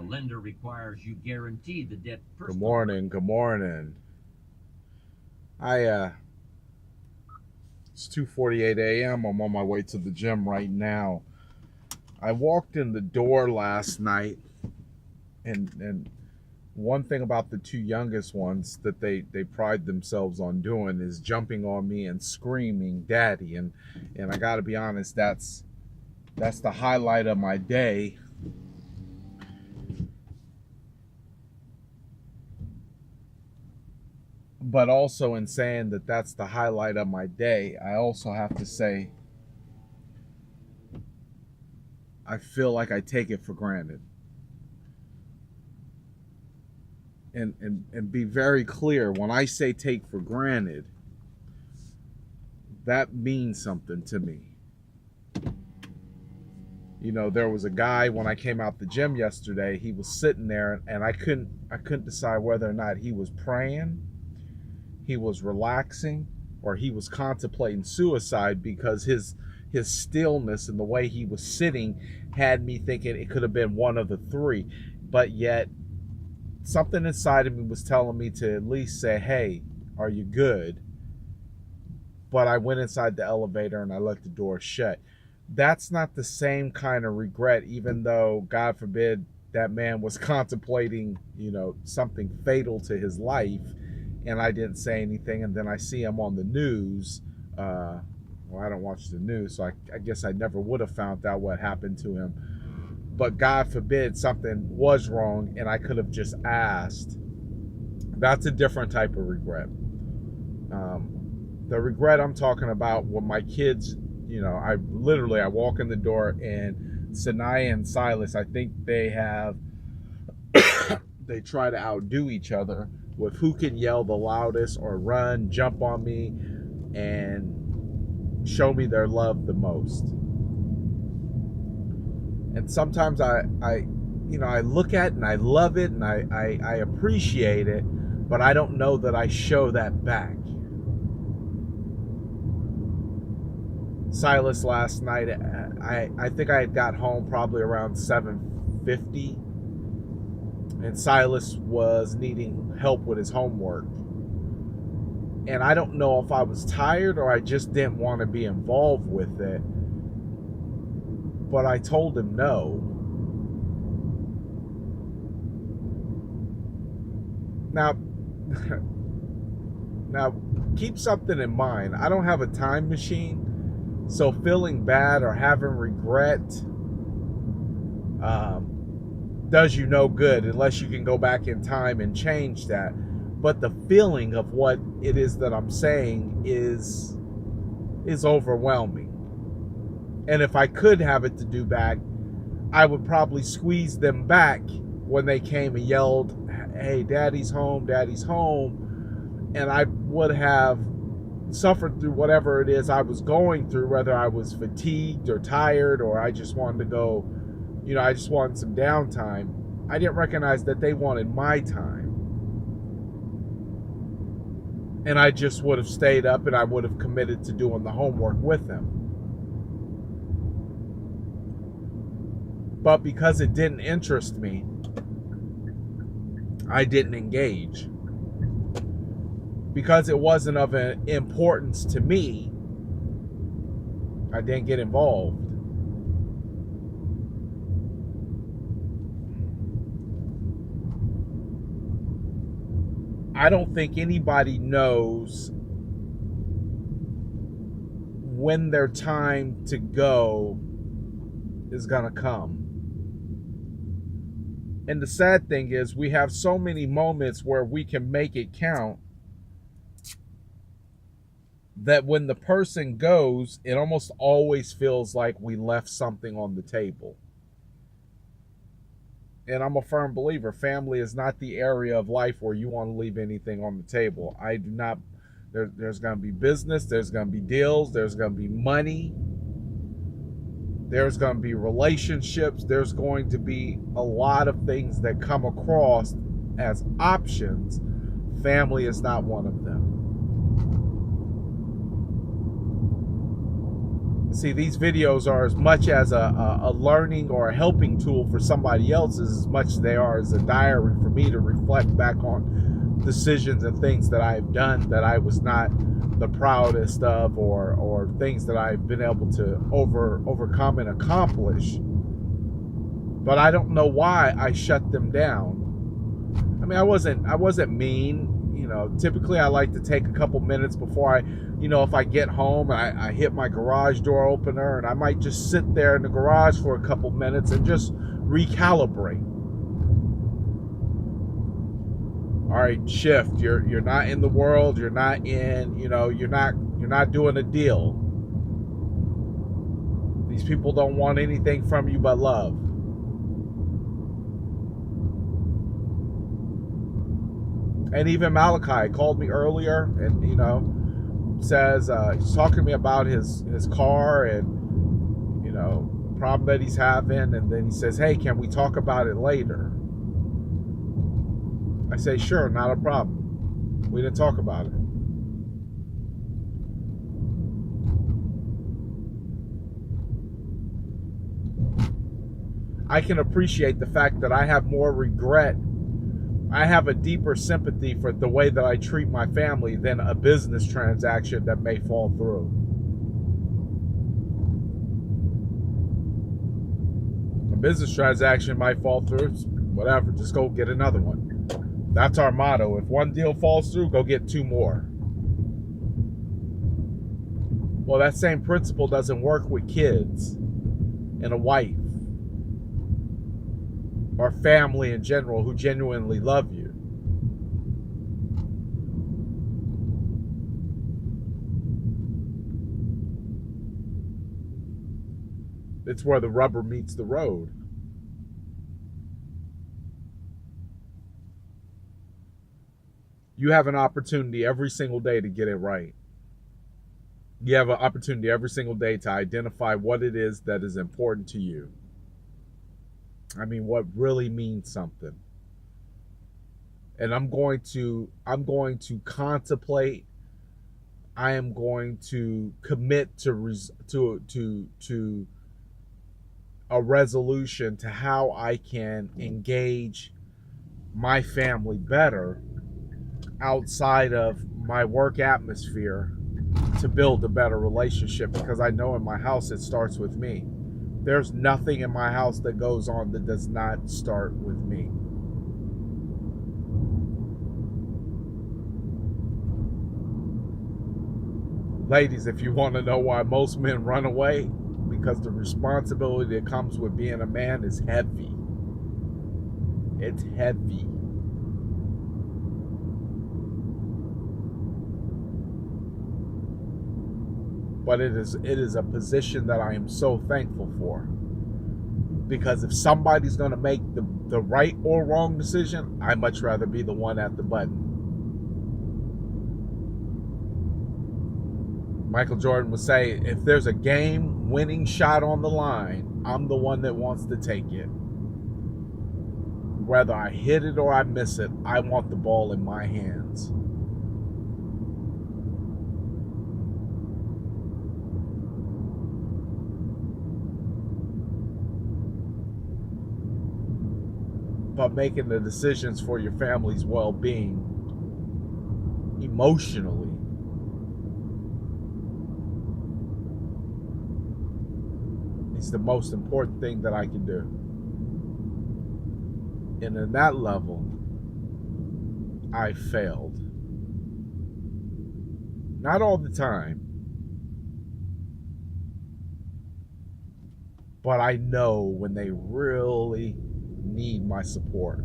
lender requires you guarantee the debt Good personally. morning. Good morning. I It's 2:48 a.m. I'm on my way to the gym right now. I walked in the door last night, and one thing about the two youngest ones that they pride themselves on doing is jumping on me and screaming "Daddy!" and I got to be honest, that's the highlight of my day. But also, in saying that that's the highlight of my day, I also have to say I feel like I take it for granted. And be very clear, when I say take for granted, that means something to me. You know, there was a guy when I came out the gym yesterday, he was sitting there and I couldn't decide whether or not he was praying, he was relaxing, or he was contemplating suicide, because his stillness and the way he was sitting had me thinking it could have been one of the three. But yet something inside of me was telling me to at least say, "Hey, are you good?" But I went inside the elevator and I let the door shut. That's not the same kind of regret, even though, God forbid, that man was contemplating, something fatal to his life, and I didn't say anything. And then I see him on the news. Well, I don't watch the news, so I guess I never would have found out what happened to him. But God forbid something was wrong and I could have just asked. That's a different type of regret. The regret I'm talking about when my kids, I walk in the door and Sanaya and Silas, I think they try to outdo each other with who can yell the loudest or run, jump on me, and show me their love the most. And sometimes I look at it and I love it and I appreciate it, but I don't know that I show that back. Silas last night, I think I had got home probably around 7:50, and Silas was needing help with his homework. And I don't know if I was tired or I just didn't want to be involved with it, but I told him no. Now, now keep something in mind. I don't have a time machine. So feeling bad or having regret does you no good unless you can go back in time and change that. But the feeling of what it is that I'm saying is overwhelming. And if I could have it to do back, I would probably squeeze them back when they came and yelled, "Hey, Daddy's home, Daddy's home." And I would have suffered through whatever it is I was going through, whether I was fatigued or tired or I just wanted to go, I just wanted some downtime. I didn't recognize that they wanted my time. And I just would have stayed up and I would have committed to doing the homework with them. But because it didn't interest me, I didn't engage. Because it wasn't of an importance to me, I didn't get involved. I don't think anybody knows when their time to go is going to come. And the sad thing is, we have so many moments where we can make it count that when the person goes, it almost always feels like we left something on the table. And I'm a firm believer, family is not the area of life where you want to leave anything on the table. I do not. There's going to be business, there's going to be deals, there's going to be money, there's going to be relationships, there's going to be a lot of things that come across as options. Family is not one of them. See, these videos are as much as a learning or a helping tool for somebody else as much as they are as a diary for me to reflect back on decisions and things that I've done that I was not the proudest of, or things that I've been able to overcome and accomplish. But I don't know why I shut them down. I mean, I wasn't mean. Typically I like to take a couple minutes before if I get home, I hit my garage door opener, and I might just sit there in the garage for a couple minutes and just recalibrate. All right, shift. You're not in the world. You're not in. You're not doing a deal. These people don't want anything from you but love. And even Malachi called me earlier, and says he's talking to me about his car and the problem that he's having, and then he says, "Hey, can we talk about it later?" I say, "Sure, not a problem." We didn't talk about it. I can appreciate the fact that I have more regret. I have a deeper sympathy for the way that I treat my family than a business transaction that may fall through. A business transaction might fall through, whatever, just go get another one. That's our motto. If one deal falls through, go get two more. Well, that same principle doesn't work with kids and a wife or family in general who genuinely love you. It's where the rubber meets the road. You have an opportunity every single day to get it right. You have an opportunity every single day to identify what it is that is important to you. I mean, what really means something. And I'm going to contemplate. I am going to commit to a resolution to how I can engage my family better outside of my work atmosphere to build a better relationship, because I know in my house it starts with me. There's nothing in my house that goes on that does not start with me. Ladies, if you want to know why most men run away, because the responsibility that comes with being a man is heavy. It's heavy. But it is a position that I am so thankful for. Because if somebody's going to make the right or wrong decision, I'd much rather be the one at the button. Michael Jordan would say, if there's a game-winning shot on the line, I'm the one that wants to take it. Whether I hit it or I miss it, I want the ball in my hands. But making the decisions for your family's well-being emotionally is the most important thing that I can do. And in that level, I failed. Not all the time, but I know when they really need my support.